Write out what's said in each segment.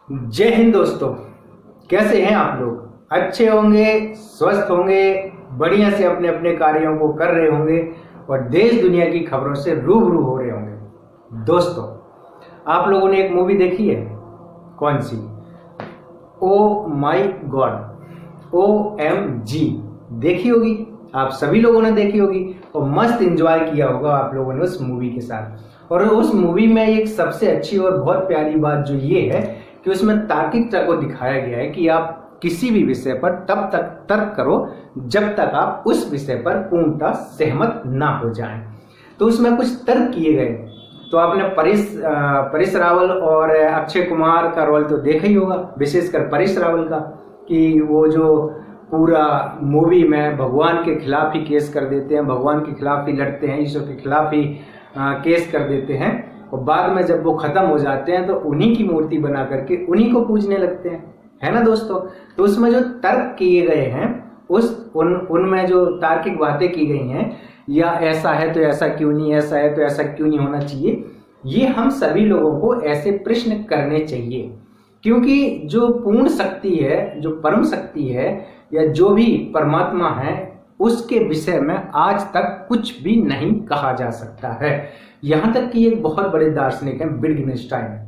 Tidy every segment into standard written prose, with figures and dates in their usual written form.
जय हिंद दोस्तों। कैसे हैं आप लोग? अच्छे होंगे, स्वस्थ होंगे, बढ़िया से अपने अपने कार्यों को कर रहे होंगे और देश दुनिया की खबरों से रूबरू हो रहे होंगे। दोस्तों, आप लोगों ने एक मूवी देखी है? कौन सी? ओ माई गॉड, OMG देखी होगी। आप सभी लोगों ने देखी होगी और मस्त एंजॉय किया होगा आप लोगों ने उस मूवी के साथ। और उस मूवी में एक सबसे अच्छी और बहुत प्यारी बात जो ये है कि उसमें तार्किकता को दिखाया गया है कि आप किसी भी विषय पर तब तक तर्क करो जब तक आप उस विषय पर पूर्णतः सहमत ना हो जाएं। तो उसमें कुछ तर्क किए गए। तो आपने परेश रावल और अक्षय कुमार का रोल तो देखा ही होगा, विशेषकर परेश रावल का, कि वो जो पूरा मूवी में भगवान के खिलाफ ही केस कर देते हैं, भगवान के खिलाफ ही लड़ते हैं, ईश्वर के खिलाफ ही केस कर देते हैं और बाद में जब वो खत्म हो जाते हैं तो उन्हीं की मूर्ति बना करके उन्हीं को पूजने लगते हैं, है ना दोस्तों। तो उसमें जो तर्क किए गए हैं उनमें जो तार्किक बातें की गई हैं, या ऐसा है तो ऐसा क्यों नहीं, ऐसा है तो ऐसा क्यों नहीं होना चाहिए, ये हम सभी लोगों को ऐसे प्रश्न करने चाहिए। क्योंकि जो पूर्ण शक्ति है, जो परम शक्ति है, या जो भी परमात्मा है, उसके विषय में आज तक कुछ भी नहीं कहा जा सकता है। यहां तक कि एक बहुत बड़े दार्शनिक हैं विटगेन्स्टाइन,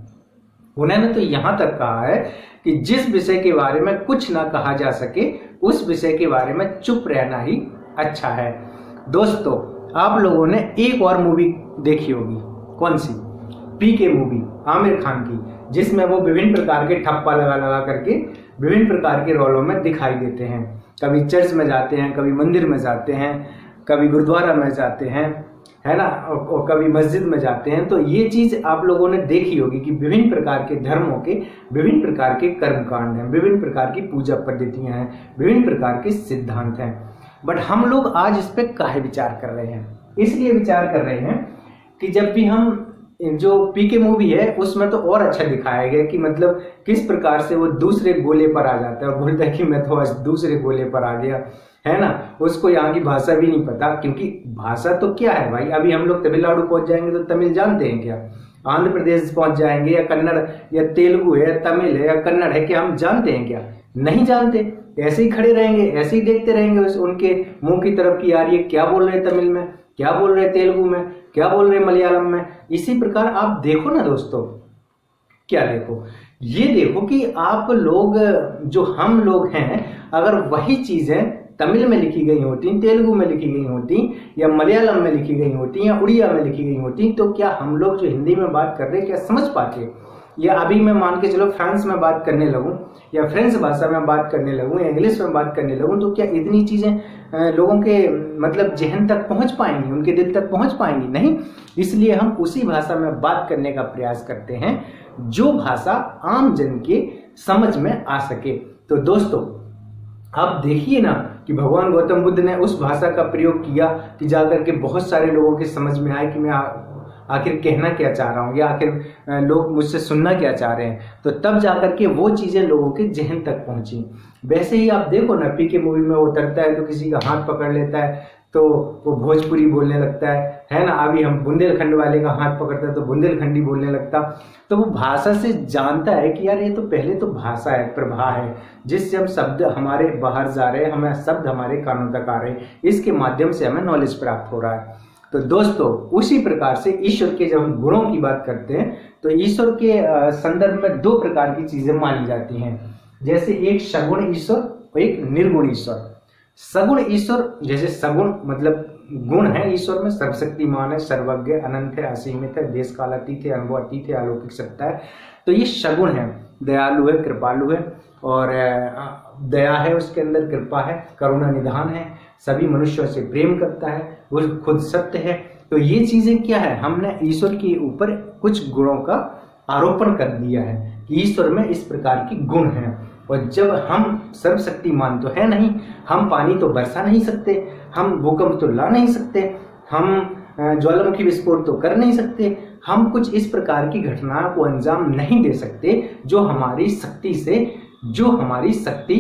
उन्होंने तो यहां तक कहा है कि जिस विषय के बारे में कुछ ना कहा जा सके उस विषय के बारे में चुप रहना ही अच्छा है। दोस्तों, आप लोगों ने एक और मूवी देखी होगी। कौन सी? PK मूवी, आमिर खान की, जिसमें वो विभिन्न प्रकार के ठप्पा लगा लगा करके विभिन्न प्रकार के रोलों में दिखाई देते हैं। कभी चर्च में जाते हैं, कभी मंदिर में जाते हैं, कभी गुरुद्वारा में जाते हैं, है ना, और कभी मस्जिद में जाते हैं। तो ये चीज आप लोगों ने देखी होगी कि विभिन्न प्रकार के धर्मों के विभिन्न प्रकार के कर्मकांड हैं, विभिन्न प्रकार की पूजा पद्धतियां हैं, विभिन्न प्रकार के सिद्धांत हैं। बट हम लोग आज इस पे काहे विचार कर रहे हैं? इसलिए विचार कर रहे हैं कि जब भी हम जो PK मूवी है उसमें तो और अच्छा दिखाया गया कि मतलब किस प्रकार से वो दूसरे गोले पर आ जाता है और बोलता है कि मैं तो आज दूसरे गोले पर आ गया, है ना। उसको यहाँ की भाषा भी नहीं पता, क्योंकि भाषा तो क्या है भाई, अभी हम लोग तमिलनाडु पहुंच जाएंगे तो तमिल जानते हैं क्या? आंध्र प्रदेश पहुंच जाएंगे या कन्नड़ या तेलुगु है, तमिल है या कन्नड़ है, क्या हम जानते हैं क्या? नहीं जानते। ऐसे ही खड़े रहेंगे, ऐसे ही देखते रहेंगे उनके मुंह की तरफ कि यार ये क्या बोल रहे हैं तमिल में, क्या बोल रहे हैं तेलुगु में, क्या बोल रहे हैं मलयालम में। इसी प्रकार आप देखो ना दोस्तों, क्या देखो, ये देखो कि आप लोग, जो हम लोग हैं, अगर वही चीजें तमिल में लिखी गई होती, तेलुगु में लिखी गई होती, या मलयालम में लिखी गई होती, या उड़िया में लिखी गई होती, तो क्या हम लोग जो हिंदी में बात कर रहे हैं क्या समझ पाते? या अभी मैं मान के चलो फ्रांस में बात करने लगूं, या फ्रेंच भाषा में बात करने लगूं, या इंग्लिश में बात करने लगूं, तो क्या इतनी चीजें लोगों के मतलब जहन तक पहुंच पाएंगी, उनके दिल तक पहुंच पाएंगी? नहीं। इसलिए हम उसी भाषा में बात करने का प्रयास करते हैं जो भाषा आम जन के समझ में आ सके। तो दोस्तों, आप देखिए ना कि भगवान गौतम बुद्ध ने उस भाषा का प्रयोग किया कि जाकर के बहुत सारे लोगों के समझ में आए कि मैं आखिर कहना क्या चाह रहा हूँ, या आखिर लोग मुझसे सुनना क्या चाह रहे हैं। तो तब जाकर के वो चीजें लोगों के जहन तक पहुंची। वैसे ही आप देखो ना, PK मूवी में वो उतरता है तो किसी का हाथ पकड़ लेता है तो वो भोजपुरी बोलने लगता है ना। अभी हम बुंदेलखंड वाले का हाथ पकड़ता है तो बुंदेलखंडी बोलने लगता। तो वो भाषा से जानता है कि यार ये तो पहले तो भाषा है, प्रभा है, जिससे हम शब्द हमारे बाहर जा रहे हैं, हमें शब्द हमारे कानों तक आ रहे हैं, इसके माध्यम से हमें नॉलेज प्राप्त हो रहा है। तो दोस्तों, उसी प्रकार से ईश्वर के जब हम गुणों की बात करते हैं तो ईश्वर के संदर्भ में दो प्रकार की चीजें मानी जाती हैं। जैसे एक सगुण ईश्वर और एक निर्गुण ईश्वर। सगुण ईश्वर, जैसे सगुण मतलब गुण है ईश्वर में, सर्वशक्तिमान है, सर्वज्ञ, अनंत है, असीमित है, देश काल अतीत है, अनुभव अतीत है, अलौकिक सत्ता है। तो ये सगुण है, दयालु है, कृपालु है, और दया है उसके अंदर, कृपा है, करुणा निधान है, सभी मनुष्यों से प्रेम करता है, वो खुद सत्य है। तो ये चीजें क्या है, हमने ईश्वर के ऊपर कुछ गुणों का आरोपण कर दिया है कि ईश्वर में इस प्रकार की गुण हैं। और जब हम सर्वशक्तिमान तो है नहीं, हम पानी तो बरसा नहीं सकते, हम भूकंप तो ला नहीं सकते, हम ज्वालामुखी विस्फोट तो कर नहीं सकते, हम कुछ इस प्रकार की घटना को अंजाम नहीं दे सकते जो हमारी शक्ति से, जो हमारी शक्ति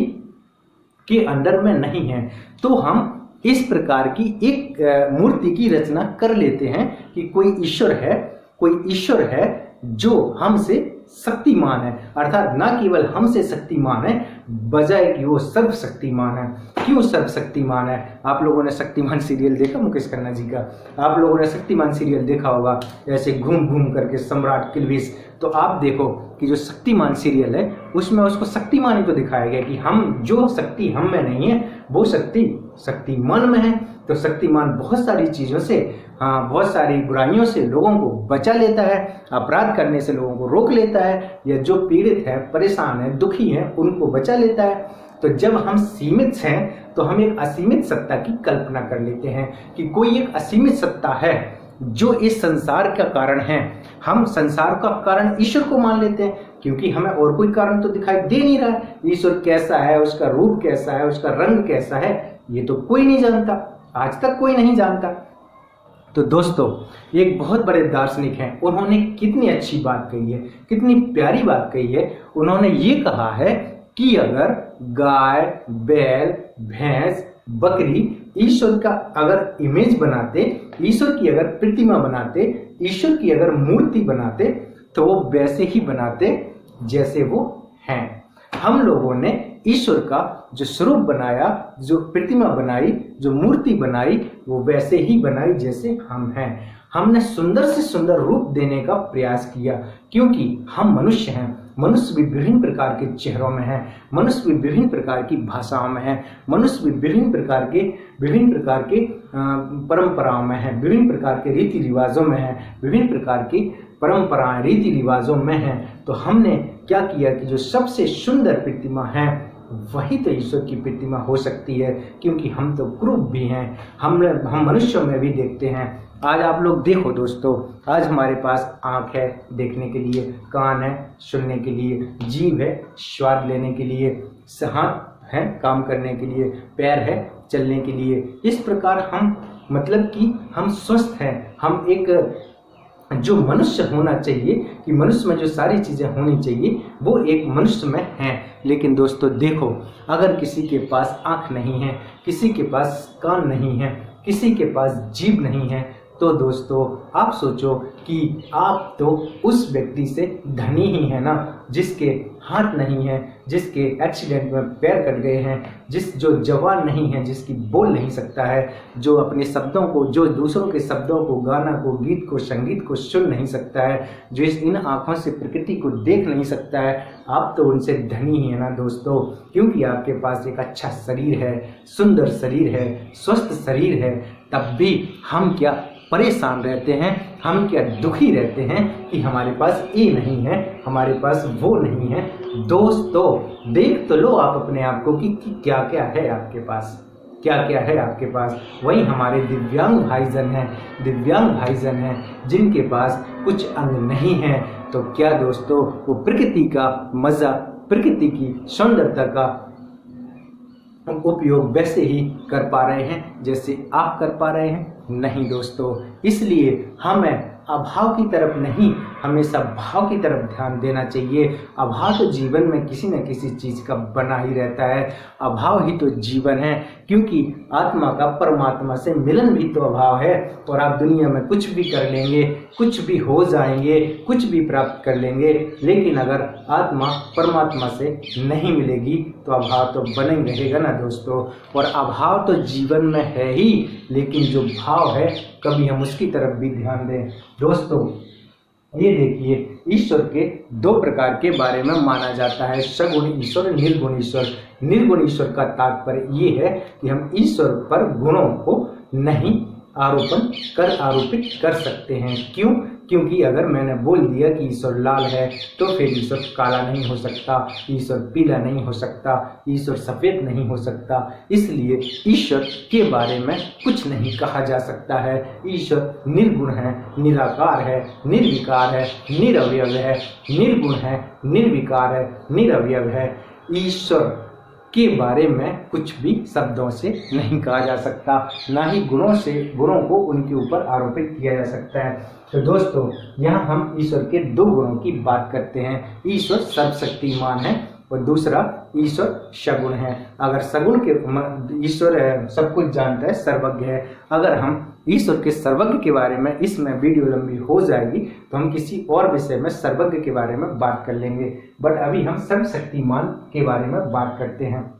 के अंदर में नहीं है। तो हम इस प्रकार की एक मूर्ति की रचना कर लेते हैं कि कोई ईश्वर है, कोई ईश्वर है जो हमसे शक्तिमान है, अर्थात न केवल हमसे शक्तिमान है बजाय कि वो सर्वशक्तिमान है। क्यों सर्वशक्तिमान है? आप लोगों ने शक्तिमान सीरियल देखा मुकेश खन्ना जी का? आप लोगों ने शक्तिमान सीरियल देखा होगा, ऐसे घूम घूम करके सम्राट किल्विस। तो आप देखो कि जो शक्तिमान सीरियल है उसमें उसको शक्तिमान ही तो दिखाया गया कि हम जो शक्ति हम में नहीं है वो शक्ति शक्तिमान में है। तो शक्तिमान बहुत सारी चीज़ों से, बहुत सारी बुराइयों से लोगों को बचा लेता है, अपराध करने से लोगों को रोक लेता है, या जो पीड़ित है, परेशान है, दुखी है, उनको बचा लेता है। तो जब हम सीमित हैं तो हम एक असीमित सत्ता की कल्पना कर लेते हैं कि कोई एक असीमित सत्ता है जो इस संसार का कारण है। हम संसार का कारण ईश्वर को मान लेते हैं क्योंकि हमें और कोई कारण तो दिखाई दे नहीं रहा है। ईश्वर कैसा है, उसका रूप कैसा है, उसका रंग कैसा है, ये तो कोई नहीं जानता, आज तक कोई नहीं जानता। तो दोस्तों, एक बहुत बड़े दार्शनिक हैं, उन्होंने कितनी अच्छी बात कही है, कितनी प्यारी बात कही है। उन्होंने ये कहा है कि अगर गाय, बैल, भैंस, बकरी ईश्वर का अगर इमेज बनाते, ईश्वर की अगर प्रतिमा बनाते, ईश्वर की अगर मूर्ति बनाते, तो वो वैसे ही बनाते जैसे वो हैं। हम लोगों ने ईश्वर का जो स्वरूप बनाया, जो प्रतिमा बनाई, जो मूर्ति बनाई, वो वैसे ही बनाई जैसे हम हैं। हमने सुंदर से सुंदर रूप देने का प्रयास किया क्योंकि हम मनुष्य हैं। मनुष्य भी विभिन्न प्रकार के चेहरों में है, मनुष्य भी विभिन्न प्रकार की भाषाओं में है, मनुष्य भी विभिन्न प्रकार के परंपराओं में है, विभिन्न प्रकार के रीति रिवाजों में है, विभिन्न प्रकार की परंपराएं रीति रिवाजों में है। तो हमने क्या किया कि जो सबसे सुंदर प्रतिमा है वही तो ईश्वर की प्रतिमा हो सकती है, क्योंकि हम तो क्रूप भी हैं। हम मनुष्यों में भी देखते हैं। आज आप लोग देखो दोस्तों, आज हमारे पास आँख है देखने के लिए, कान है सुनने के लिए, जीभ है स्वाद लेने के लिए, हाथ है काम करने के लिए, पैर है चलने के लिए। इस प्रकार हम मतलब कि हम स्वस्थ हैं। हम एक जो मनुष्य होना चाहिए कि मनुष्य में जो सारी चीज़ें होनी चाहिए वो एक मनुष्य में हैं। लेकिन दोस्तों देखो, अगर किसी के पास आँख नहीं है, किसी के पास कान नहीं है, किसी के पास जीभ नहीं है, तो दोस्तों आप सोचो कि आप तो उस व्यक्ति से धनी ही है ना, जिसके हाथ नहीं है, जिसके एक्सीडेंट में पैर कट गए हैं, जो जवान नहीं है, जिसकी बोल नहीं सकता है, जो अपने शब्दों को, जो दूसरों के शब्दों को, गाना को, गीत को, संगीत को सुन नहीं सकता है, जो इन आँखों से प्रकृति को देख नहीं सकता है। आप तो उनसे धनी ही है ना दोस्तों, क्योंकि आपके पास एक अच्छा शरीर है, सुंदर शरीर है, स्वस्थ शरीर है। तब भी हम क्या परेशान रहते हैं, हम क्या दुखी रहते हैं कि हमारे पास ये नहीं है, हमारे पास वो नहीं है। दोस्तों देख तो लो आप अपने आप को कि क्या क्या है आपके पास, क्या क्या है आपके पास। वही हमारे दिव्यांग भाईजन हैं जिनके पास कुछ अंग नहीं है। तो क्या दोस्तों वो प्रकृति का मजा, प्रकृति की सुंदरता का उपयोग वैसे ही कर पा रहे हैं जैसे आप कर पा रहे हैं? नहीं दोस्तों। इसलिए हमें अभाव की तरफ नहीं, हमेशा भाव की तरफ ध्यान देना चाहिए। अभाव तो जीवन में किसी न किसी चीज़ का बना ही रहता है। अभाव ही तो जीवन है, क्योंकि आत्मा का परमात्मा से मिलन भी तो अभाव है। और आप दुनिया में कुछ भी कर लेंगे, कुछ भी हो जाएंगे, कुछ भी प्राप्त कर लेंगे, लेकिन अगर आत्मा परमात्मा से नहीं मिलेगी तो अभाव तो बना ही रहेगा ना दोस्तों। और अभाव तो जीवन में है ही, लेकिन जो भाव है कभी हम उसकी तरफ भी ध्यान दें। दोस्तों ये देखिए, ईश्वर के दो प्रकार के बारे में माना जाता है, सगुण ईश्वर, निर्गुण ईश्वर। निर्गुण ईश्वर का तात्पर्य ये है कि हम ईश्वर पर गुणों को नहीं आरोपित कर सकते हैं। क्यों? क्योंकि अगर मैंने बोल दिया कि ईश्वर लाल है तो फिर ईश्वर काला नहीं हो सकता, ईश्वर पीला नहीं हो सकता, ईश्वर सफ़ेद नहीं हो सकता। इसलिए ईश्वर के बारे में कुछ नहीं कहा जा सकता है। ईश्वर निर्गुण है, निराकार है, निर्विकार है, निरवयव है, निर्गुण है, निर्विकार है, निरवयव है। ईश्वर के बारे में कुछ भी शब्दों से नहीं कहा जा सकता, ना ही गुणों को उनके ऊपर आरोपित किया जा सकता है। तो दोस्तों यहाँ हम ईश्वर के दो गुणों की बात करते हैं। ईश्वर सर्वशक्तिमान है और दूसरा ईश्वर सगुण है। अगर सगुण के ईश्वर है, सब कुछ जानता है, सर्वज्ञ है। अगर हम ईश्वर के सर्वज्ञ के बारे में, इसमें वीडियो लंबी हो जाएगी तो हम किसी और विषय में सर्वज्ञ के बारे में बात कर लेंगे, बट अभी हम सर्वशक्तिमान के बारे में बात करते हैं।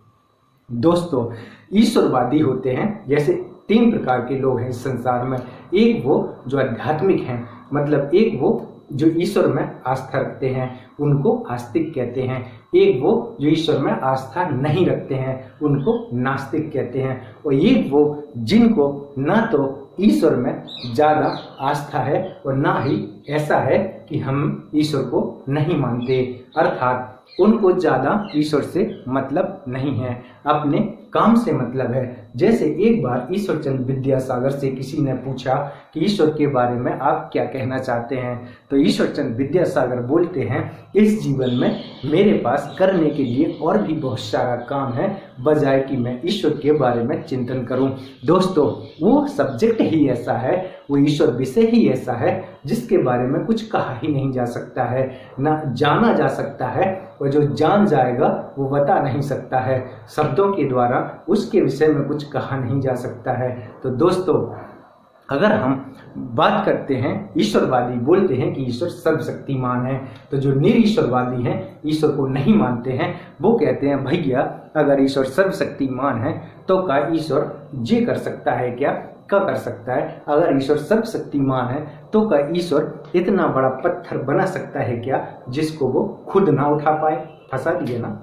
दोस्तों, ईश्वरवादी होते हैं, जैसे 3 प्रकार के लोग हैं इस संसार में। एक वो जो आध्यात्मिक हैं, मतलब एक वो जो ईश्वर में आस्था रखते हैं, उनको आस्तिक कहते हैं। एक वो जो ईश्वर में आस्था नहीं रखते हैं, उनको नास्तिक कहते हैं। और एक वो जिनको ना तो ईश्वर में ज़्यादा आस्था है और ना ही ऐसा है कि हम ईश्वर को नहीं मानते, अर्थात उनको ज़्यादा ईश्वर से मतलब नहीं है, अपने काम से मतलब है। जैसे एक बार ईश्वरचंद विद्यासागर से किसी ने पूछा कि ईश्वर के बारे में आप क्या कहना चाहते हैं, तो ईश्वरचंद विद्यासागर बोलते हैं, इस जीवन में मेरे पास करने के लिए और भी बहुत सारा काम है, बजाय कि मैं ईश्वर के बारे में चिंतन करूं। दोस्तों, वो सब्जेक्ट ही ऐसा है, वो ईश्वर विषय ही ऐसा है जिसके बारे में कुछ कहा ही नहीं जा सकता है, ना जाना जा सकता है, और जो जान जाएगा वो बता नहीं सकता है, शब्दों के द्वारा उसके विषय में कुछ कहा नहीं जा सकता है। तो दोस्तों, अगर हम बात करते हैं, ईश्वरवादी बोलते हैं कि ईश्वर सर्वशक्तिमान है, तो जो निरीश्वरवादी हैं, ईश्वर को नहीं मानते हैं, वो कहते हैं भैया अगर ईश्वर सर्वशक्तिमान है तो क्या ईश्वर ये कर सकता है क्या कर सकता है? अगर ईश्वर सर्वशक्तिमान है तो क्या ईश्वर इतना बड़ा पत्थर बना सकता है क्या जिसको वो खुद ना उठा पाए? फंसा दिए ना।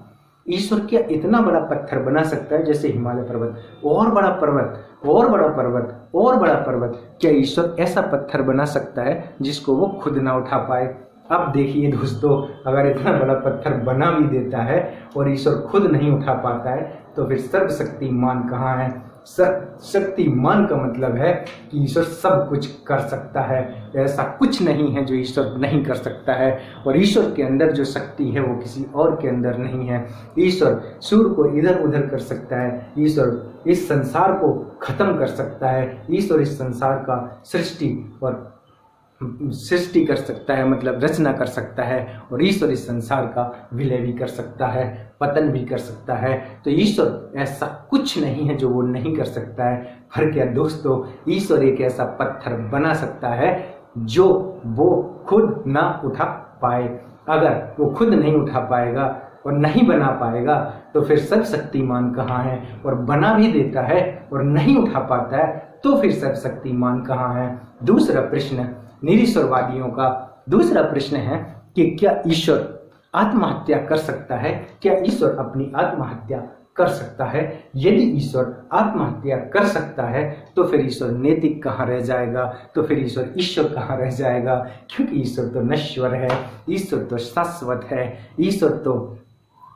ईश्वर क्या इतना बड़ा पत्थर बना सकता है जैसे हिमालय पर्वत, और बड़ा पर्वत और बड़ा पर्वत और बड़ा पर्वत? क्या ईश्वर ऐसा पत्थर बना सकता है जिसको वो खुद ना उठा पाए? अब देखिए दोस्तों, अगर इतना बड़ा पत्थर बना भी देता है और ईश्वर खुद नहीं उठा पाता है तो फिर सर्वशक्तिमान कहाँ है? शक्तिमान का मतलब है कि ईश्वर सब कुछ कर सकता है, ऐसा कुछ नहीं है जो ईश्वर नहीं कर सकता है। और ईश्वर के अंदर जो शक्ति है वो किसी और के अंदर नहीं है। ईश्वर सूर्य को इधर उधर कर सकता है, ईश्वर इस संसार को खत्म कर सकता है, ईश्वर इस संसार का सृष्टि कर सकता है, मतलब रचना कर सकता है, और ईश्वर इस संसार का विलय भी कर सकता है, पतन भी कर सकता है। तो ईश्वर ऐसा कुछ नहीं है जो वो नहीं कर सकता है। पर क्या दोस्तों, ईश्वर एक ऐसा पत्थर बना सकता है जो वो खुद ना उठा पाए? अगर वो खुद नहीं उठा पाएगा और नहीं बना पाएगा तो फिर सर्वशक्तिमान कहाँ है? और बना भी देता है और नहीं उठा पाता है तो फिर सर्वशक्तिमान कहाँ है? दूसरा प्रश्न निरीश्वरवादियों का दूसरा प्रश्न है कि क्या ईश्वर आत्महत्या कर सकता है? क्या ईश्वर अपनी आत्महत्या कर सकता है? यदि ईश्वर आत्महत्या कर सकता है तो फिर ईश्वर नैतिक कहाँ रह जाएगा? तो फिर ईश्वर कहाँ रह जाएगा? क्योंकि ईश्वर तो नश्वर है, ईश्वर तो शाश्वत है, ईश्वर तो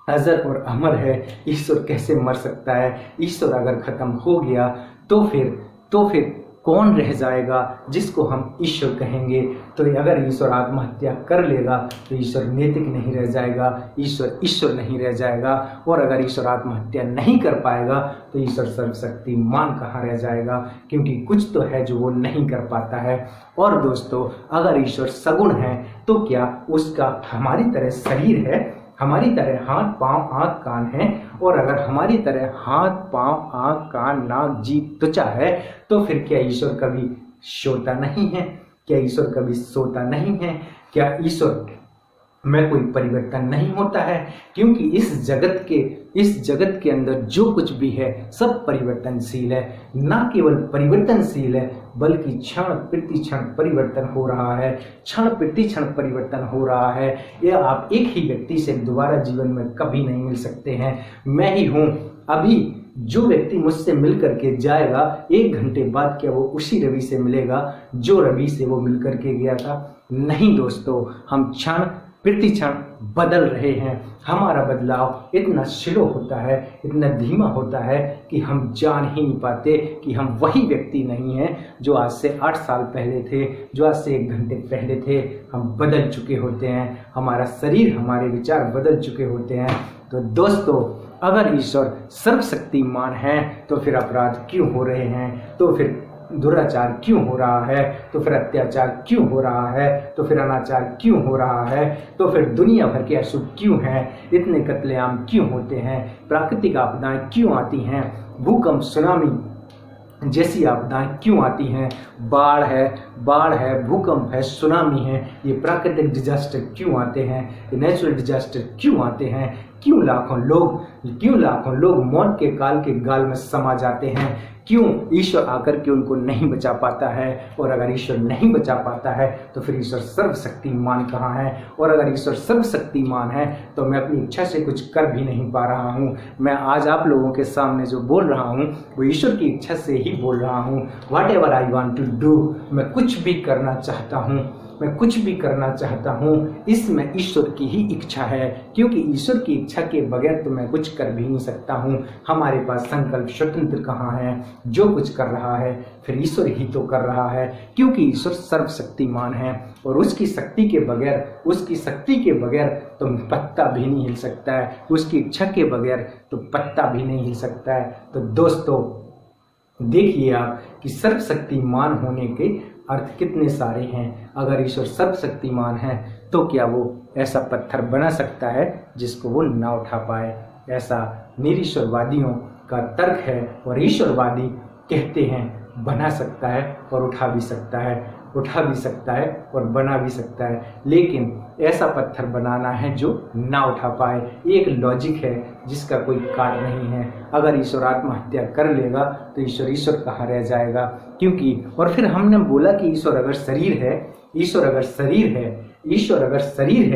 अजर और अमर है। ईश्वर कैसे मर सकता है? ईश्वर अगर खत्म हो गया तो फिर कौन रह जाएगा जिसको हम ईश्वर कहेंगे? तो अगर ईश्वर आत्महत्या कर लेगा तो ईश्वर नैतिक नहीं रह जाएगा, ईश्वर नहीं रह जाएगा। और अगर ईश्वर आत्महत्या नहीं कर पाएगा तो ईश्वर सर्वशक्तिमान कहाँ रह जाएगा? क्योंकि कुछ तो है जो वो नहीं कर पाता है। और दोस्तों, अगर ईश्वर सगुण है तो क्या उसका हमारी तरह शरीर है, हमारी तरह हाथ पांव आँख कान है? और अगर हमारी तरह हाथ पांव आँख कान नाक जीभ त्वचा है तो फिर क्या ईश्वर कभी सोता नहीं है? क्या ईश्वर कभी सोता नहीं है? क्या ईश्वर में कोई परिवर्तन नहीं होता है? क्योंकि इस जगत के अंदर जो कुछ भी है सब परिवर्तनशील है। ना केवल परिवर्तनशील है बल्कि क्षण प्रति क्षण परिवर्तन हो रहा है, क्षण प्रति क्षण परिवर्तन हो रहा है। यह आप एक ही व्यक्ति से दोबारा जीवन में कभी नहीं मिल सकते हैं। मैं ही हूँ, अभी जो व्यक्ति मुझसे मिल करके जाएगा 1 घंटे बाद क्या वो उसी रवि से मिलेगा जो रवि से वो मिल करके गया था? नहीं दोस्तों, हम क्षण प्रति क्षण बदल रहे हैं। हमारा बदलाव इतना स्लो होता है, इतना धीमा होता है कि हम जान ही नहीं पाते कि हम वही व्यक्ति नहीं हैं जो आज से 8 साल पहले थे, जो आज से 1 घंटे पहले थे। हम बदल चुके होते हैं, हमारा शरीर, हमारे विचार बदल चुके होते हैं। तो दोस्तों, अगर ईश्वर सर्वशक्तिमान है तो फिर अपराध क्यों हो रहे हैं? तो फिर दुराचार क्यों हो रहा है, तो फिर अत्याचार क्यों हो रहा है, तो फिर अनाचार क्यों हो रहा है, तो फिर दुनिया भर के अशुभ क्यों हैं, इतने कत्लेआम क्यों होते हैं, प्राकृतिक आपदाएं क्यों आती हैं, भूकंप सुनामी जैसी आपदाएं क्यों आती हैं, बाढ़ है, भूकंप है, सुनामी है, ये प्राकृतिक डिजास्टर क्यों आते हैं, ये नेचुरल डिजास्टर क्यों आते हैं, क्यों लाखों लोग मौत के काल के गाल में समा जाते हैं, क्यों ईश्वर आकर के उनको नहीं बचा पाता है, और अगर ईश्वर नहीं बचा पाता है तो फिर ईश्वर सर्वशक्तिमान कहाँ है, और अगर ईश्वर सर्वशक्तिमान है तो मैं अपनी इच्छा से कुछ कर भी नहीं पा रहा हूँ। मैं आज आप लोगों के सामने जो बोल रहा हूँ वो ईश्वर की इच्छा से ही बोल रहा हूँ। Whatever I want to do, मैं कुछ भी करना चाहता हूँ, इसमें ईश्वर की ही इच्छा है, क्योंकि ईश्वर की इच्छा के बगैर तो मैं कुछ कर भी नहीं सकता हूँ। हमारे पास संकल्प स्वतंत्र कहाँ है, जो कुछ कर रहा है फिर ईश्वर ही तो कर रहा है, क्योंकि ईश्वर सर्वशक्तिमान है और उसकी शक्ति के बगैर तो पत्ता भी नहीं हिल सकता है, उसकी इच्छा के बगैर तो पत्ता भी नहीं हिल सकता है। तो दोस्तों देखिए आप कि सर्वशक्तिमान होने के अर्थ कितने सारे हैं। अगर ईश्वर सर्वशक्तिमान है तो क्या वो ऐसा पत्थर बना सकता है जिसको वो ना उठा पाए? ऐसा निरीश्वरवादियों का तर्क है, और ईश्वरवादी कहते हैं बना सकता है और उठा भी सकता है और बना भी सकता है, लेकिन ऐसा पत्थर बनाना है जो ना उठा पाए। एक लॉजिक है जिसका कोई कार्य नहीं है। अगर ईश्वर आत्महत्या कर लेगा तो ईश्वर कहाँ रह जाएगा? क्योंकि और फिर हमने बोला कि ईश्वर अगर शरीर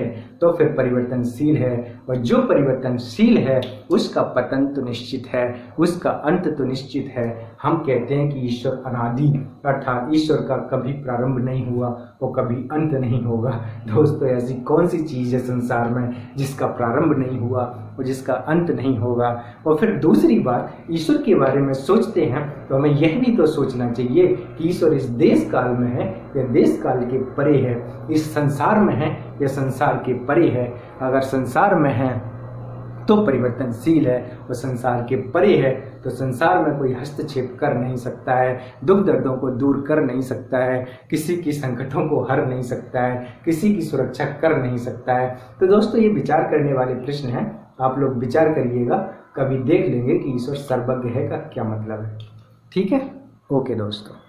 है तो फिर परिवर्तनशील है, और जो परिवर्तनशील है उसका पतन तो निश्चित है, उसका अंत तो निश्चित है। हम कहते हैं कि ईश्वर अनादि, अर्थात ईश्वर का कभी प्रारंभ नहीं हुआ और कभी अंत नहीं होगा। दोस्तों ऐसी कौन सी चीज़ है संसार में जिसका प्रारंभ नहीं हुआ और जिसका अंत नहीं होगा? और फिर दूसरी बात, ईश्वर के बारे में सोचते हैं तो हमें यह भी तो सोचना चाहिए कि ईश्वर इस देश काल में है या देश काल के परे है, इस संसार में है या संसार के परे है। अगर संसार में है तो परिवर्तनशील है, और संसार के परे है तो संसार में कोई हस्तक्षेप कर नहीं सकता है, दुख दर्दों को दूर कर नहीं सकता है, किसी की संकटों को हर नहीं सकता है, किसी की सुरक्षा कर नहीं सकता है। तो दोस्तों ये विचार करने वाले प्रश्न हैं, आप लोग विचार करिएगा, कभी देख लेंगे कि ईश्वर सर्वज्ञ है का क्या मतलब है। ठीक है, ओके दोस्तों।